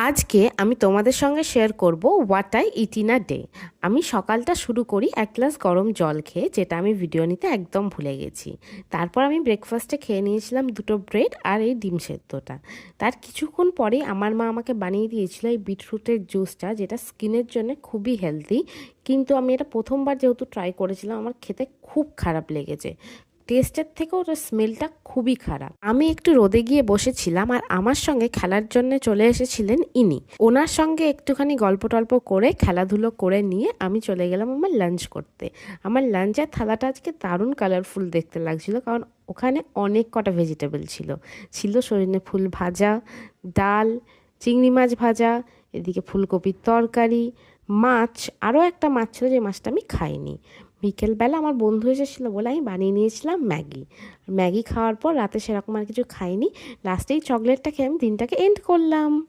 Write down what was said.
আজকে আমি তোমাদের সঙ্গে শেয়ার করব what I it in a day. আমি সকালটা শুরু করি এক গ্লাস গরম জল খেয়ে, যেটা আমি ভিডিও নিতে একদম ভুলে গেছি। তারপর আমি ব্রেকফাস্টে খেয়ে নিয়েছিলাম দুটো ব্রেড আর এই ডিম সেদ্ধটা। তার কিছুক্ষণ পরেই আমার মা আমাকে বানিয়ে দিয়েছিল এই বিটরুটের জুসটা, যেটা স্কিনের জন্য খুবই হেলদি। কিন্তু আমি এটা প্রথমবার যেহেতু ট্রাই করেছিলাম, আমার খেতে খুব খারাপ লেগেছে। টেস্টের থেকেও ওটার স্মেলটা খুবই খারাপ। আমি একটু রোদে গিয়ে বসেছিলাম, আর আমার সঙ্গে খেলার জন্য চলে এসেছিলেন ইনি। ওনার সঙ্গে একটুখানি গল্প টল্প করে খেলাধুলো করে নিয়ে আমি চলে গেলাম আমার লাঞ্চ করতে। আমার লাঞ্চের থালাটা আজকে দারুণ কালারফুল দেখতে লাগছিল, কারণ ওখানে অনেক কটা ভেজিটেবল ছিল। ছিল সজনে ফুল ভাজা, ডাল, চিংড়ি মাছ ভাজা, এদিকে ফুলকপির তরকারি, মাছ, আরও একটা মাছ ছিল যে মাছটা আমি খাইনি। বিকেলবেলা আমার বন্ধু এসেছিলো বলে আমি বানিয়ে নিয়েছিলাম ম্যাগি। ম্যাগি খাওয়ার পর রাতে সেরকম আর কিছু খাইনি। লাস্টেই চকলেটটা খেয়ে আমি দিনটাকে এন্ড করলাম।